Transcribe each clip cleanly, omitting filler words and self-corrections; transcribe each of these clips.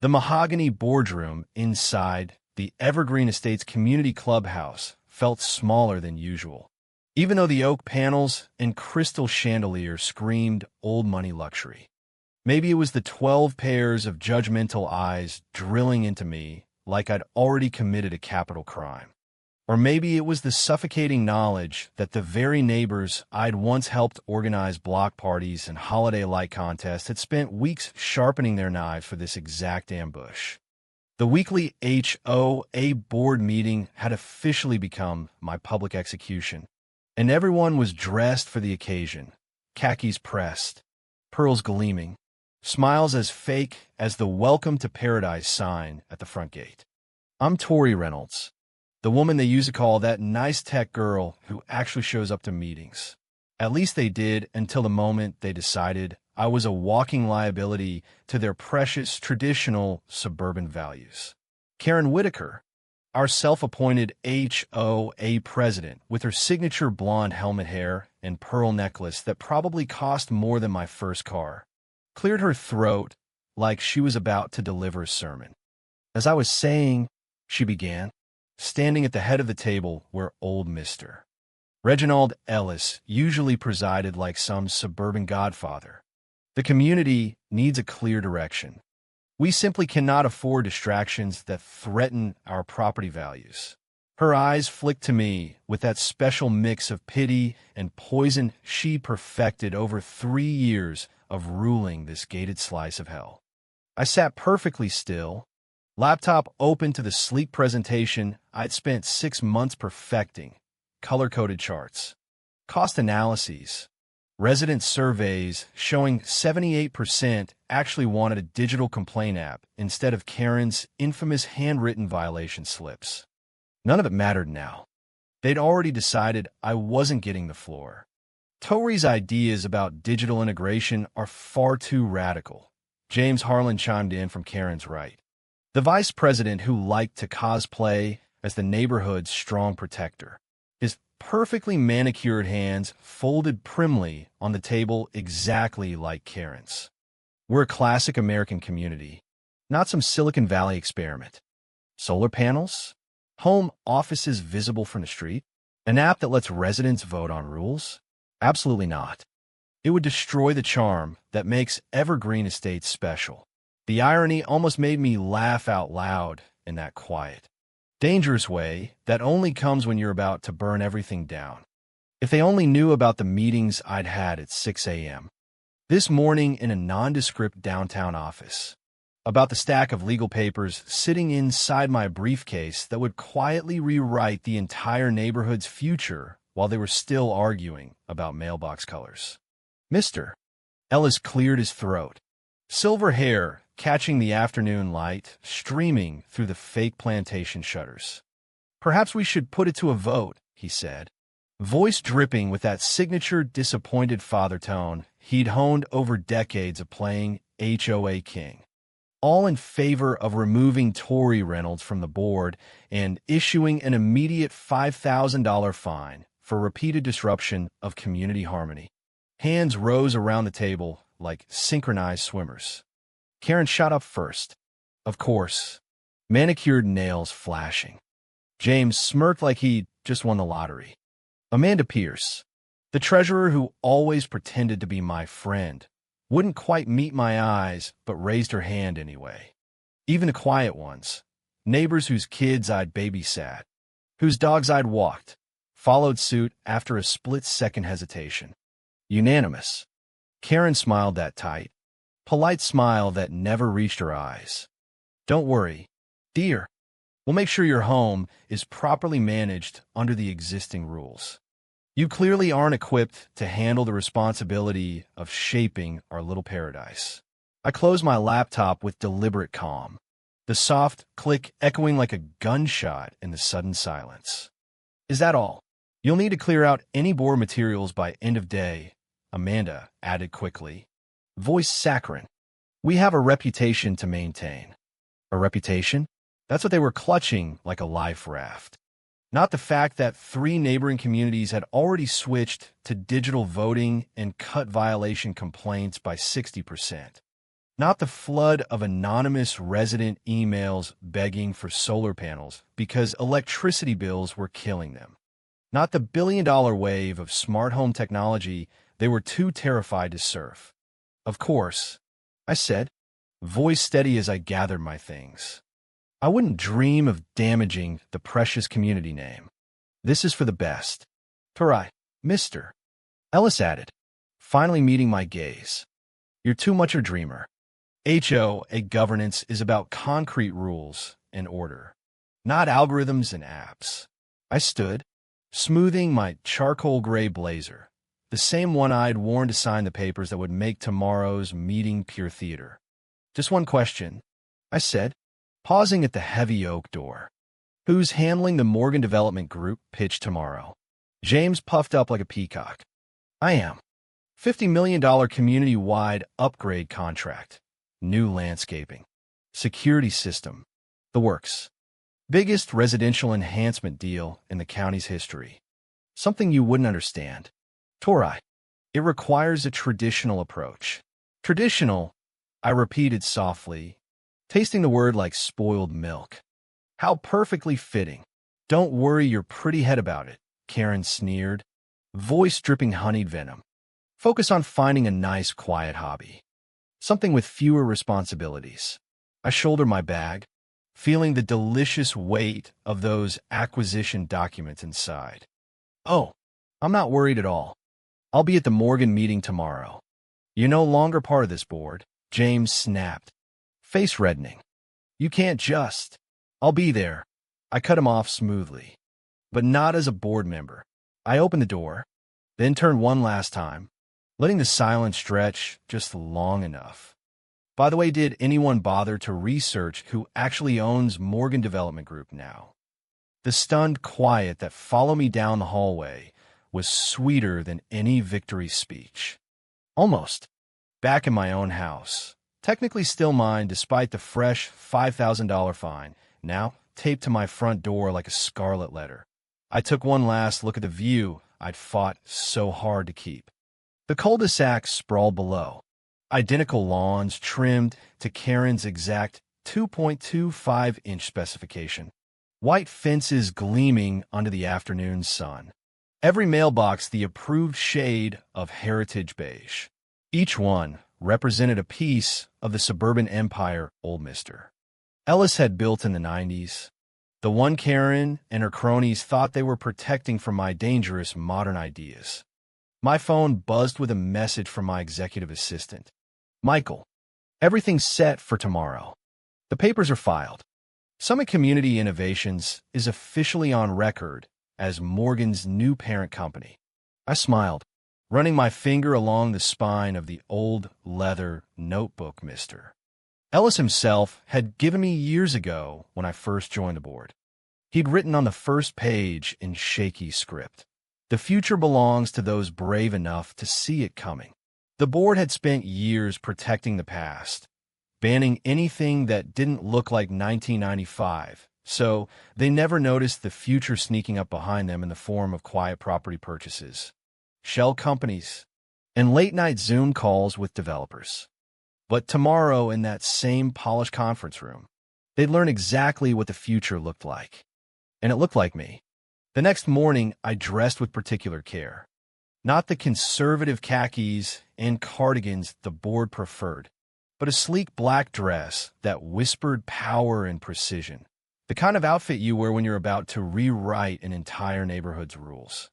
The mahogany boardroom inside the Evergreen Estates Community Clubhouse felt smaller than usual, even though the oak panels and crystal chandelier screamed old money luxury. Maybe it was the 12 pairs of judgmental eyes drilling into me like I'd already committed a capital crime. Or maybe it was the suffocating knowledge that the very neighbors I'd once helped organize block parties and holiday light contests had spent weeks sharpening their knives for this exact ambush. The weekly HOA board meeting had officially become my public execution, and everyone was dressed for the occasion, khakis pressed, pearls gleaming, smiles as fake as the Welcome to Paradise sign at the front gate. I'm Tori Reynolds, the woman they used to call that nice tech girl who actually shows up to meetings. At least they did until the moment they decided I was a walking liability to their precious traditional suburban values. Karen Whitaker, our self-appointed HOA president, with her signature blonde helmet hair and pearl necklace that probably cost more than my first car, cleared her throat like she was about to deliver a sermon. As I was saying, she began, standing at the head of the table where old Mr. Reginald Ellis usually presided like some suburban godfather. The community needs a clear direction. We simply cannot afford distractions that threaten our property values. Her eyes flicked to me with that special mix of pity and poison she perfected over 3 years of ruling this gated slice of hell. I sat perfectly still, laptop open to the sleek presentation I'd spent 6 months perfecting, color-coded charts, cost analyses, resident surveys showing 78% actually wanted a digital complaint app instead of Karen's infamous handwritten violation slips. None of it mattered now. They'd already decided I wasn't getting the floor. Tori's ideas about digital integration are far too radical, James Harlan chimed in from Karen's right, the vice president who liked to cosplay as the neighborhood's strong protector. His perfectly manicured hands folded primly on the table exactly like Karen's. We're a classic American community, not some Silicon Valley experiment. Solar panels? Home offices visible from the street? An app that lets residents vote on rules? Absolutely not. It would destroy the charm that makes Evergreen Estates special. The irony almost made me laugh out loud in that quiet, dangerous way that only comes when you're about to burn everything down. If they only knew about the meetings I'd had at 6 a.m. this morning in a nondescript downtown office, about the stack of legal papers sitting inside my briefcase that would quietly rewrite the entire neighborhood's future while they were still arguing about mailbox colors. Mr. Ellis cleared his throat, silver hair catching the afternoon light streaming through the fake plantation shutters. Perhaps we should put it to a vote, he said, voice dripping with that signature disappointed father tone he'd honed over decades of playing HOA King. All in favor of removing Tori Reynolds from the board and issuing an immediate $5,000 fine for repeated disruption of community harmony. Hands rose around the table like synchronized swimmers. Karen shot up first, of course, manicured nails flashing. James smirked like he'd just won the lottery. Amanda Pierce, the treasurer who always pretended to be my friend, wouldn't quite meet my eyes but raised her hand anyway. Even the quiet ones, neighbors whose kids I'd babysat, whose dogs I'd walked, followed suit after a split-second hesitation. Unanimous. Karen smiled that tight, polite smile that never reached her eyes. Don't worry, dear. We'll make sure your home is properly managed under the existing rules. You clearly aren't equipped to handle the responsibility of shaping our little paradise. I closed my laptop with deliberate calm, the soft click echoing like a gunshot in the sudden silence. Is that all? You'll need to clear out any board materials by end of day, Amanda added quickly, voice saccharine. We have a reputation to maintain. A reputation? That's what they were clutching like a life raft. Not the fact that 3 neighboring communities had already switched to digital voting and cut violation complaints by 60%. Not the flood of anonymous resident emails begging for solar panels because electricity bills were killing them. Not the billion-dollar wave of smart home technology they were too terrified to surf. Of course, I said, voice steady as I gathered my things. I wouldn't dream of damaging the precious community name. This is for the best. Tarai, Mr. Ellis added, finally meeting my gaze. You're too much a dreamer. HOA governance is about concrete rules and order, not algorithms and apps. I stood, smoothing my charcoal gray blazer, the same one I'd worn to sign the papers that would make tomorrow's meeting pure theater. Just one question, I said, pausing at the heavy oak door. Who's handling the Morgan Development Group pitch tomorrow? James puffed up like a peacock. I am. $50 million community-wide upgrade contract. New landscaping. Security system. The works. Biggest residential enhancement deal in the county's history. Something you wouldn't understand. Tarai. It requires a traditional approach. Traditional, I repeated softly, tasting the word like spoiled milk. How perfectly fitting. Don't worry your pretty head about it, Karen sneered, voice dripping honeyed venom. Focus on finding a nice, quiet hobby. Something with fewer responsibilities. I shouldered my bag, feeling the delicious weight of those acquisition documents inside. Oh, I'm not worried at all. I'll be at the Morgan meeting tomorrow. You're no longer part of this board, James snapped, face reddening. You can't just. I'll be there. I cut him off smoothly. But not as a board member. I opened the door, then turned one last time, letting the silence stretch just long enough. By the way, did anyone bother to research who actually owns Morgan Development Group now? The stunned quiet that followed me down the hallway was sweeter than any victory speech. Almost. Back in my own house. Technically still mine despite the fresh $5,000 fine, now taped to my front door like a scarlet letter. I took one last look at the view I'd fought so hard to keep. The cul-de-sac sprawled below, identical lawns trimmed to Karen's exact 2.25-inch specification, white fences gleaming under the afternoon sun. Every mailbox the approved shade of heritage beige. Each one represented a piece of the suburban empire old Mr. Ellis had built in the 90s. The one Karen and her cronies thought they were protecting from my dangerous modern ideas. My phone buzzed with a message from my executive assistant. Michael, everything's set for tomorrow. The papers are filed. Summit Community Innovations is officially on record as Morgan's new parent company. I smiled, running my finger along the spine of the old leather notebook Mr. Ellis himself had given me years ago when I first joined the board. He'd written on the first page in shaky script, "The future belongs to those brave enough to see it coming." The board had spent years protecting the past, banning anything that didn't look like 1995, so they never noticed the future sneaking up behind them in the form of quiet property purchases, shell companies, and late-night Zoom calls with developers. But tomorrow, in that same polished conference room, they'd learn exactly what the future looked like. And it looked like me. The next morning, I dressed with particular care. Not the conservative khakis and cardigans the board preferred, but a sleek black dress that whispered power and precision. The kind of outfit you wear when you're about to rewrite an entire neighborhood's rules.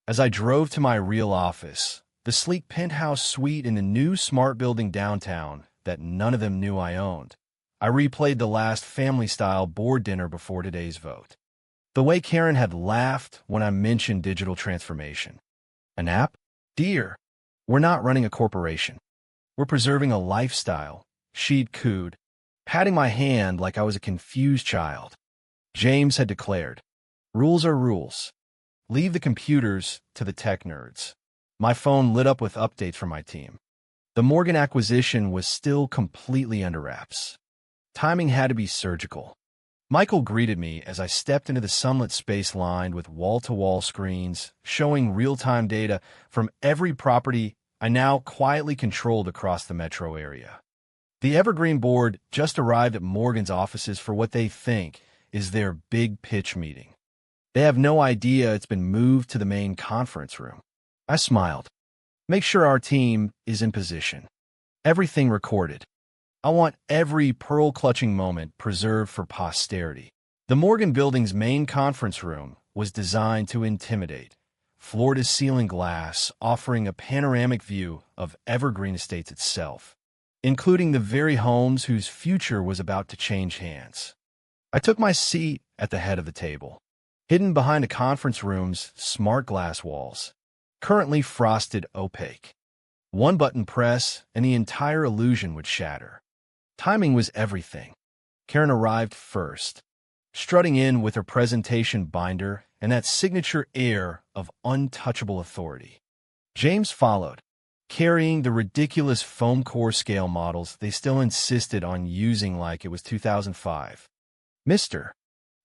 As I drove to my real office, the sleek penthouse suite in the new smart building downtown that none of them knew I owned, I replayed the last family-style board dinner before today's vote. The way Karen had laughed when I mentioned digital transformation. An app? Dear, we're not running a corporation. We're preserving a lifestyle, she'd cooed, patting my hand like I was a confused child. James had declared, rules are rules. Leave the computers to the tech nerds. My phone lit up with updates from my team. The Morgan acquisition was still completely under wraps. Timing had to be surgical. Michael greeted me as I stepped into the sunlit space lined with wall-to-wall screens showing real-time data from every property I now quietly controlled across the metro area. The Evergreen board just arrived at Morgan's offices for what they think is their big pitch meeting. They have no idea it's been moved to the main conference room. I smiled. Make sure our team is in position. Everything recorded. I want every pearl-clutching moment preserved for posterity. The Morgan Building's main conference room was designed to intimidate, floor-to-ceiling glass offering a panoramic view of Evergreen Estates itself, including the very homes whose future was about to change hands. I took my seat at the head of the table, hidden behind a conference room's smart glass walls, currently frosted opaque. One button press and the entire illusion would shatter. Timing was everything. Karen arrived first, strutting in with her presentation binder and that signature air of untouchable authority. James followed, carrying the ridiculous foam core scale models they still insisted on using like it was 2005. Mr.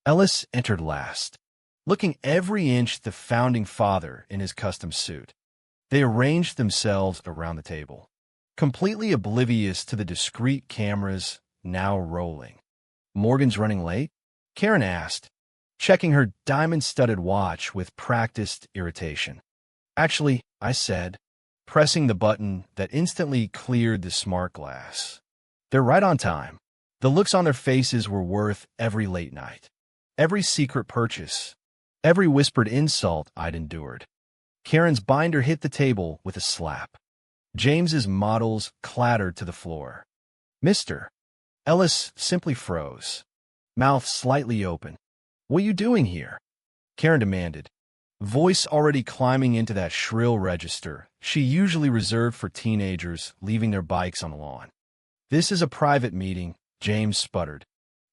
Ellis entered last, looking every inch the founding father in his custom suit. They arranged themselves around the table, completely oblivious to the discreet cameras now rolling. "Morgan's running late?" Karen asked, checking her diamond-studded watch with practiced irritation. "Actually," I said, pressing the button that instantly cleared the smart glass. "They're right on time." The looks on their faces were worth every late night, every secret purchase, every whispered insult I'd endured. Karen's binder hit the table with a slap. James's models clattered to the floor. Mr. Ellis simply froze, mouth slightly open. "What are you doing here?" Karen demanded, voice already climbing into that shrill register she usually reserved for teenagers leaving their bikes on the lawn. "This is a private meeting," James sputtered.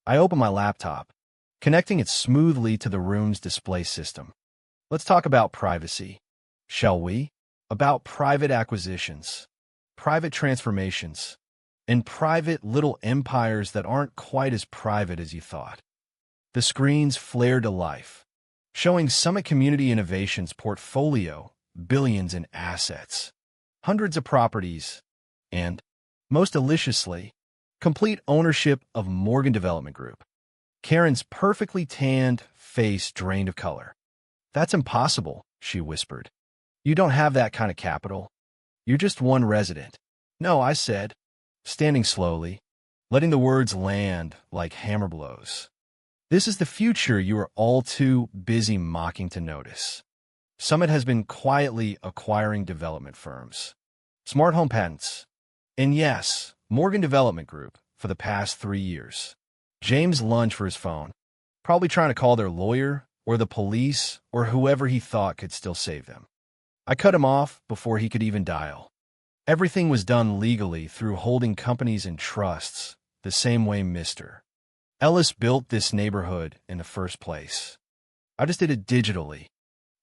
I opened my laptop, connecting it smoothly to the room's display system. "Let's talk about privacy, shall we? About private acquisitions, private transformations, and private little empires that aren't quite as private as you thought." The screens flared to life, showing Summit Community Innovations' portfolio, billions in assets, hundreds of properties, and, most deliciously, complete ownership of Morgan Development Group. Karen's perfectly tanned face drained of color. "That's impossible," she whispered. "You don't have that kind of capital. You're just one resident." "No," I said, standing slowly, letting the words land like hammer blows. "This is the future you are all too busy mocking to notice. Summit has been quietly acquiring development firms, smart home patents, and yes, Morgan Development Group for the past 3 years." James lunged for his phone, probably trying to call their lawyer or the police or whoever he thought could still save them. I cut him off before he could even dial. Everything was done legally through holding companies and trusts, the same way Mr. Ellis built this neighborhood in the first place. I just did it digitally,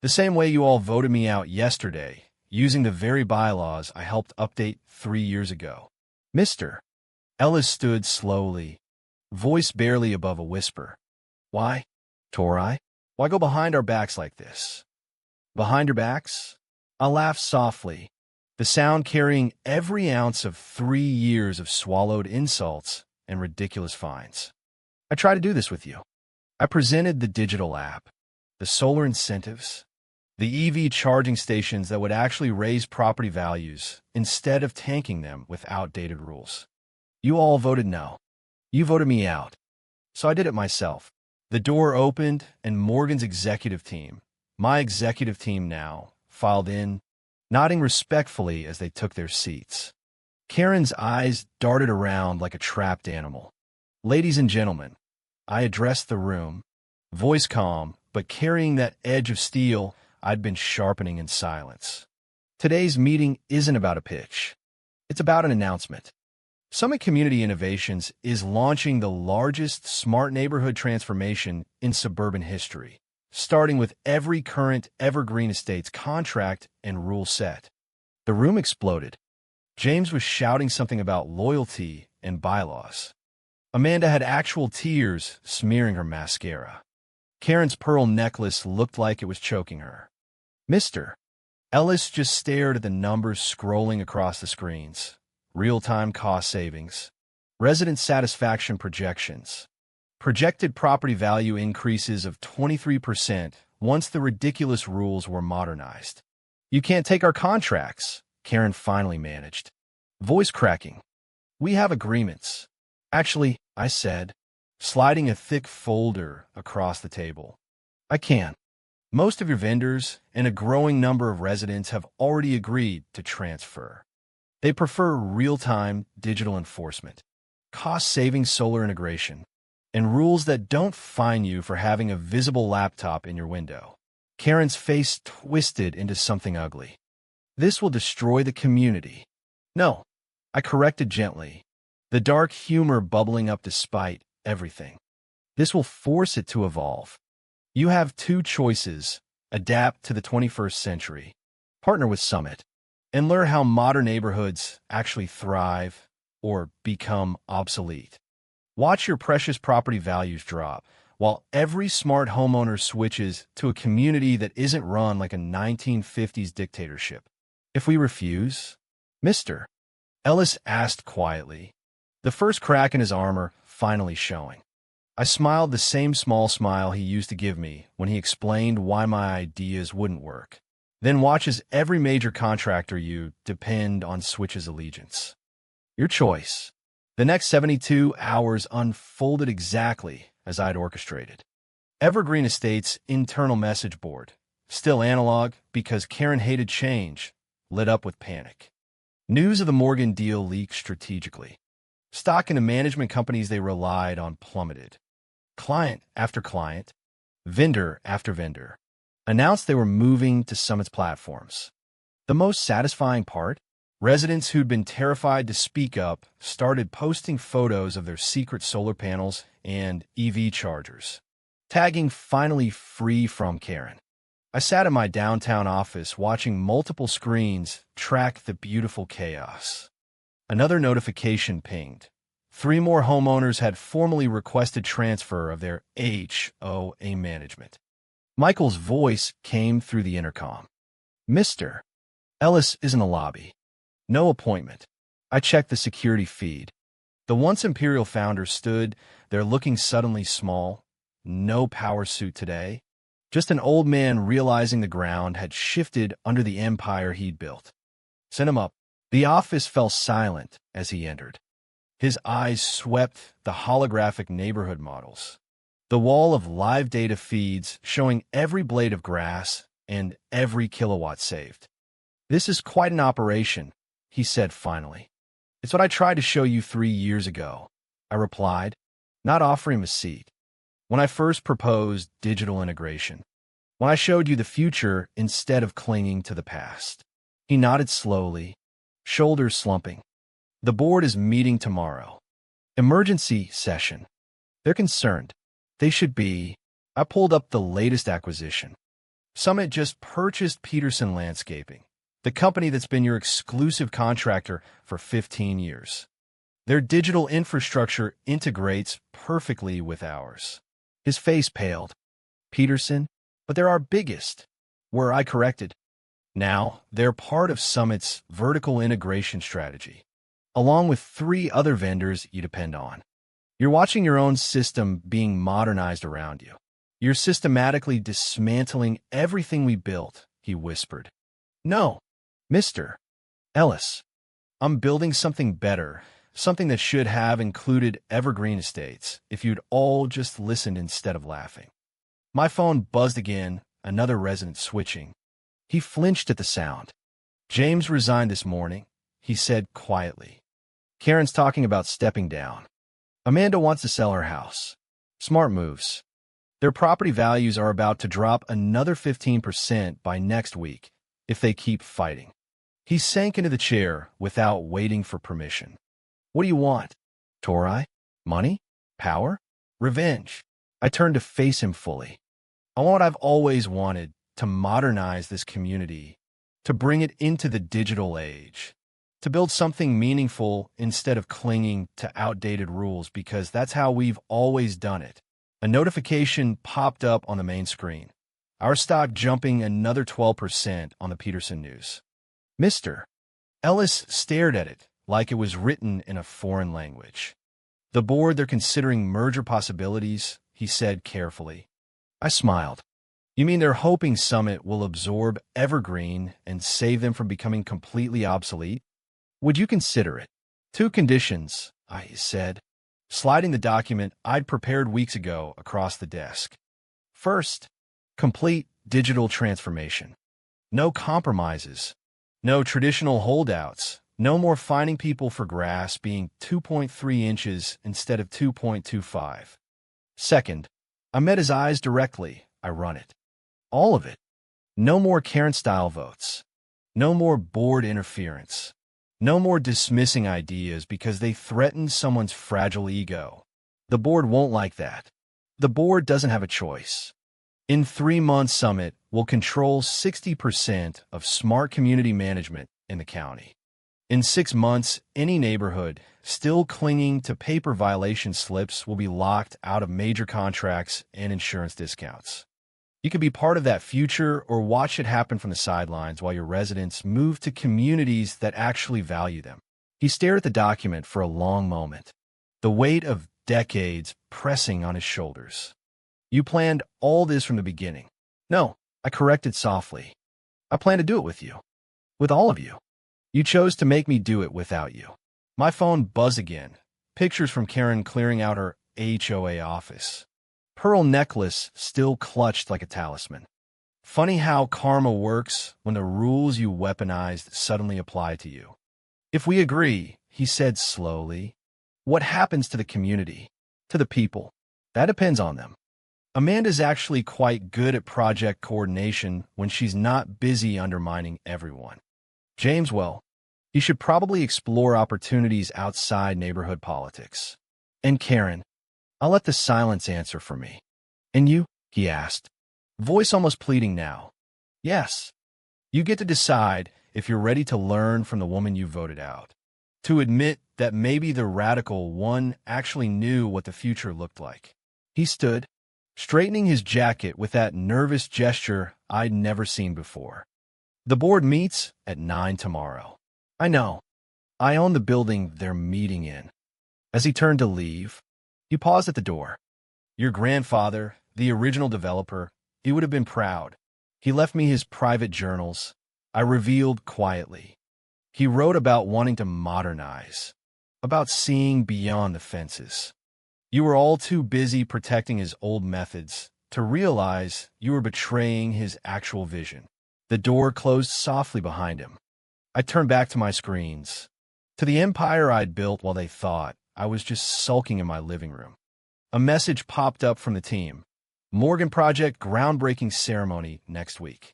the same way you all voted me out yesterday, using the very bylaws I helped update 3 years ago. Mr. Ellis stood slowly, voice barely above a whisper. "Why, Tori? Why go behind our backs like this?" "Behind your backs?" I laughed softly, the sound carrying every ounce of 3 years of swallowed insults and ridiculous fines. "I try to do this with you." I presented the digital app, the solar incentives, the EV charging stations that would actually raise property values instead of tanking them with outdated rules. "You all voted no. You voted me out. So I did it myself." The door opened and Morgan's executive team, my executive team now, filed in, nodding respectfully as they took their seats. Karen's eyes darted around like a trapped animal. "Ladies and gentlemen," I addressed the room, voice calm, but carrying that edge of steel I'd been sharpening in silence. "Today's meeting isn't about a pitch. It's about an announcement. Summit Community Innovations is launching the largest smart neighborhood transformation in suburban history, starting with every current Evergreen Estates contract and rule set." The room exploded. James was shouting something about loyalty and bylaws. Amanda had actual tears smearing her mascara. Karen's pearl necklace looked like it was choking her. Mr. Ellis just stared at the numbers scrolling across the screens. Real-time cost savings, Resident satisfaction projections. Projected property value increases of 23% once the ridiculous rules were modernized. You can't take our contracts, Karen finally managed. Voice cracking. We have agreements. Actually, I said, sliding a thick folder across the table. I can. Most of your vendors and a growing number of residents have already agreed to transfer. They prefer real-time digital enforcement, cost-saving solar integration, and rules that don't fine you for having a visible laptop in your window. Karen's face twisted into something ugly. This will destroy the community. No, I corrected gently, the dark humor bubbling up despite everything. This will force it to evolve. You have two choices: adapt to the 21st century, partner with Summit, and learn how modern neighborhoods actually thrive or become obsolete. Watch your precious property values drop, while every smart homeowner switches to a community that isn't run like a 1950s dictatorship. If we refuse, Mr. Ellis asked quietly, the first crack in his armor finally showing. I smiled the same small smile he used to give me when he explained why my ideas wouldn't work. Then watch as every major contractor you depend on switches allegiance. Your choice. The next 72 hours unfolded exactly as I'd orchestrated. Evergreen Estates' internal message board, still analog because Karen hated change, lit up with panic. News of the Morgan deal leaked strategically. Stock in the management companies they relied on plummeted. Client after client, vendor after vendor, announced they were moving to Summit's platforms. The most satisfying part? Residents who'd been terrified to speak up started posting photos of their secret solar panels and EV chargers, tagging finally free from Karen. I sat in my downtown office watching multiple screens track the beautiful chaos. Another notification pinged. 3 more homeowners had formally requested transfer of their HOA management. Michael's voice came through the intercom. Mr. Ellis is in the lobby. No appointment. I checked the security feed. The once Imperial founder stood there looking suddenly small. No power suit today. Just an old man realizing the ground had shifted under the empire he'd built. Send him up. The office fell silent as he entered. His eyes swept the holographic neighborhood models. The wall of live data feeds showing every blade of grass and every kilowatt saved. This is quite an operation, he said finally. It's what I tried to show you 3 years ago, I replied, not offering him a seat. When I first proposed digital integration. When I showed you the future instead of clinging to the past. He nodded slowly, shoulders slumping. The board is meeting tomorrow. Emergency session. They're concerned. They should be. I pulled up the latest acquisition. Summit just purchased Peterson Landscaping, the company that's been your exclusive contractor for 15 years. Their digital infrastructure integrates perfectly with ours. His face paled. Peterson? But they're our biggest. Were I corrected? Now, they're part of Summit's vertical integration strategy, along with 3 other vendors you depend on. You're watching your own system being modernized around you. You're systematically dismantling everything we built, he whispered. No, Mr. Ellis. I'm building something better, something that should have included Evergreen Estates if you'd all just listened instead of laughing. My phone buzzed again, another resident switching. He flinched at the sound. James resigned this morning, he said quietly. Karen's talking about stepping down. Amanda wants to sell her house. Smart moves. Their property values are about to drop another 15% by next week if they keep fighting. He sank into the chair without waiting for permission. What do you want? Tori? Money? Power? Revenge? I turned to face him fully. I want what I've always wanted, to modernize this community, to bring it into the digital age, to build something meaningful instead of clinging to outdated rules because that's how we've always done it. A notification popped up on the main screen. Our stock jumping another 12% on the Peterson News. Mr. Ellis stared at it like it was written in a foreign language. The board, they're considering merger possibilities, he said carefully. I smiled. You mean they're hoping Summit will absorb Evergreen and save them from becoming completely obsolete? Would you consider it? Two conditions, I said, sliding the document I'd prepared weeks ago across the desk. First, complete digital transformation. No compromises. No traditional holdouts. No more fining people for grass being 2.3 inches instead of 2.25. Second, I met his eyes directly. I run it. All of it. No more Karen-style votes. No more board interference. No more dismissing ideas because they threaten someone's fragile ego. The board won't like that. The board doesn't have a choice. In 3 months, Summit will control 60% of smart community management in the county. In 6 months, any neighborhood still clinging to paper violation slips will be locked out of major contracts and insurance discounts. You could be part of that future or watch it happen from the sidelines while your residents move to communities that actually value them. He stared at the document for a long moment, the weight of decades pressing on his shoulders. You planned all this from the beginning. No, I corrected softly. I plan to do it with you. With all of you. You chose to make me do it without you. My phone buzzed again. Pictures from Karen clearing out her HOA office. Pearl necklace still clutched like a talisman. Funny how karma works when the rules you weaponized suddenly apply to you. If we agree, he said slowly, what happens to the community, to the people? That depends on them. Amanda's actually quite good at project coordination when she's not busy undermining everyone. James, well, he should probably explore opportunities outside neighborhood politics. And Karen, I'll let the silence answer for me. And you? He asked, voice almost pleading now. Yes. You get to decide if you're ready to learn from the woman you voted out. To admit that maybe the radical one actually knew what the future looked like. He stood, straightening his jacket with that nervous gesture I'd never seen before. The board meets at 9 tomorrow. I know. I own the building they're meeting in. As he turned to leave, he paused at the door. Your grandfather, the original developer, he would have been proud. He left me his private journals. I revealed quietly. He wrote about wanting to modernize, about seeing beyond the fences. You were all too busy protecting his old methods to realize you were betraying his actual vision. The door closed softly behind him. I turned back to my screens, to the empire I'd built while they thought I was just sulking in my living room. A message popped up from the team. Morgan Project groundbreaking ceremony next week.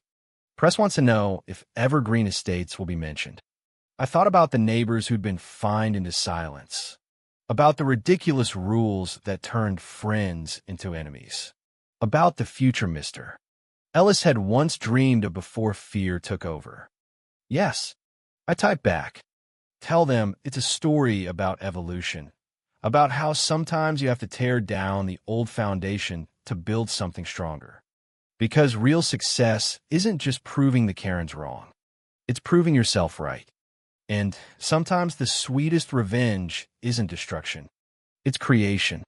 Press wants to know if Evergreen Estates will be mentioned. I thought about the neighbors who'd been fined into silence, about the ridiculous rules that turned friends into enemies, about the future Mr. Ellis had once dreamed of before fear took over. Yes, I typed back. Tell them it's a story about evolution, about how sometimes you have to tear down the old foundation to build something stronger. Because real success isn't just proving the Karens wrong. It's proving yourself right. And sometimes the sweetest revenge isn't destruction. It's creation.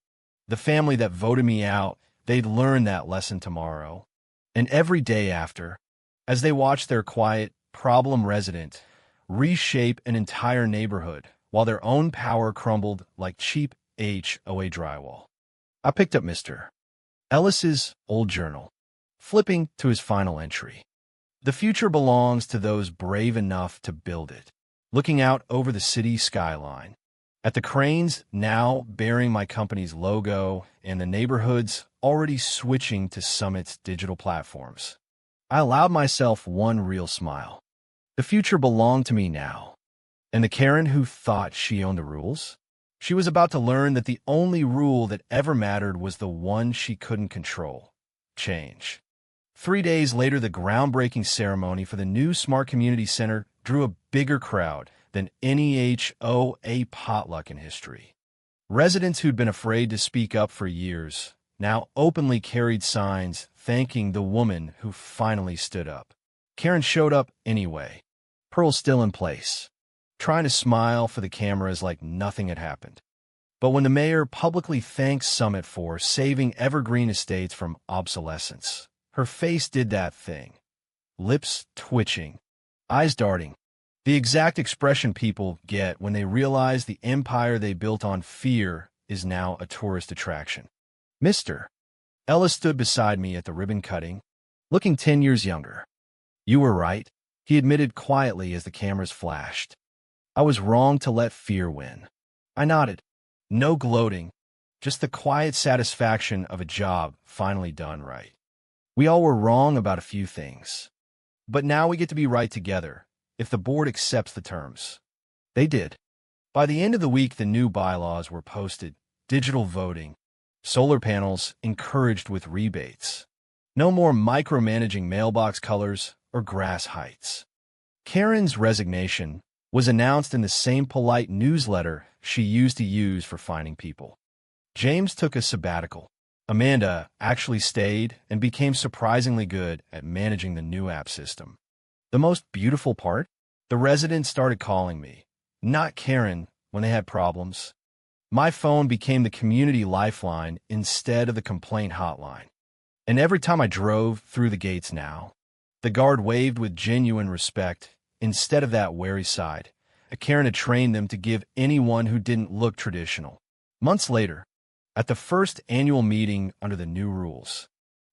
The family that voted me out, they'd learn that lesson tomorrow. And every day after, as they watch their quiet, problem resident reshape an entire neighborhood while their own power crumbled like cheap HOA drywall. I picked up Mr. Ellis's old journal, flipping to his final entry. The future belongs to those brave enough to build it. Looking out over the city skyline, at the cranes now bearing my company's logo and the neighborhoods already switching to Summit's digital platforms, I allowed myself one real smile. The future belonged to me now. And the Karen who thought she owned the rules? She was about to learn that the only rule that ever mattered was the one she couldn't control: change. 3 days later, the groundbreaking ceremony for the new Smart Community Center drew a bigger crowd than any HOA potluck in history. Residents who'd been afraid to speak up for years now openly carried signs thanking the woman who finally stood up. Karen showed up anyway, Pearl still in place, trying to smile for the cameras like nothing had happened. But when the mayor publicly thanked Summit for saving evergreen estates from obsolescence, her face did that thing. Lips twitching, eyes darting. The exact expression people get when they realize the empire they built on fear is now a tourist attraction. Mr. Ellis stood beside me at the ribbon cutting, looking 10 years younger. You were right, he admitted quietly as the cameras flashed. I was wrong to let fear win. I nodded. No gloating, just the quiet satisfaction of a job finally done right. We all were wrong about a few things. But now we get to be right together, if the board accepts the terms. They did. By the end of the week, the new bylaws were posted. Digital voting. Solar panels encouraged with rebates. No more micromanaging mailbox colors or grass heights. Karen's resignation was announced in the same polite newsletter she used to use for finding people. James took a sabbatical. Amanda actually stayed and became surprisingly good at managing the new app system. The most beautiful part? The residents started calling me, not Karen, when they had problems. My phone became the community lifeline instead of the complaint hotline. And every time I drove through the gates now, the guard waved with genuine respect instead of that wary side. Karen had trained them to give anyone who didn't look traditional. Months later, at the first annual meeting under the new rules,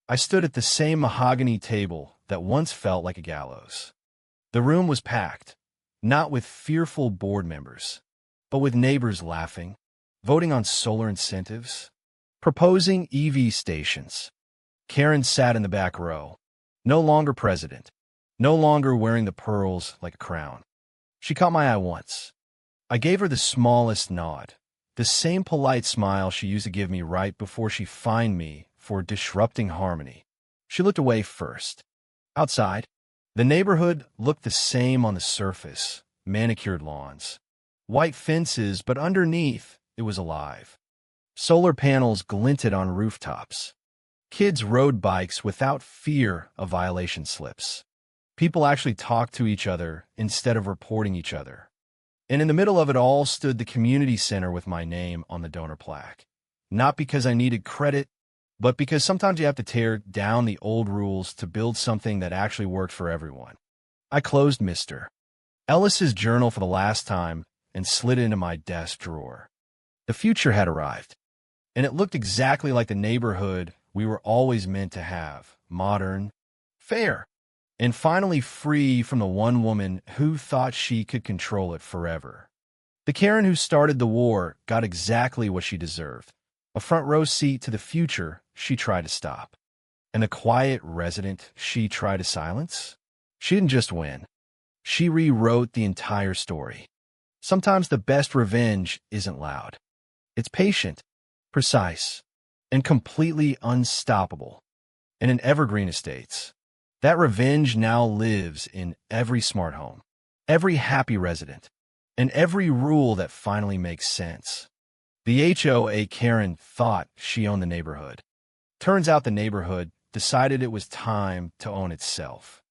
I stood at the same mahogany table that once felt like a gallows. The room was packed, not with fearful board members, but with neighbors laughing, voting on solar incentives, proposing EV stations. Karen sat in the back row, no longer president, no longer wearing the pearls like a crown. She caught my eye once. I gave her the smallest nod, the same polite smile she used to give me right before she fined me for disrupting harmony. She looked away first. Outside, the neighborhood looked the same on the surface, manicured lawns, white fences, but underneath, it was alive. Solar panels glinted on rooftops. Kids rode bikes without fear of violation slips. People actually talked to each other instead of reporting each other. And in the middle of it all stood the community center with my name on the donor plaque. Not because I needed credit, but because sometimes you have to tear down the old rules to build something that actually worked for everyone. I closed Mr. Ellis's journal for the last time and slid it into my desk drawer. The future had arrived, and it looked exactly like the neighborhood we were always meant to have: modern, fair, and finally free from the one woman who thought she could control it forever. The Karen who started the war got exactly what she deserved: a front row seat to the future she tried to stop. And the quiet resident she tried to silence? She didn't just win. She rewrote the entire story. Sometimes the best revenge isn't loud. It's patient, precise, and completely unstoppable. And in Evergreen Estates, that revenge now lives in every smart home, every happy resident, and every rule that finally makes sense. The HOA Karen thought she owned the neighborhood. Turns out the neighborhood decided it was time to own itself.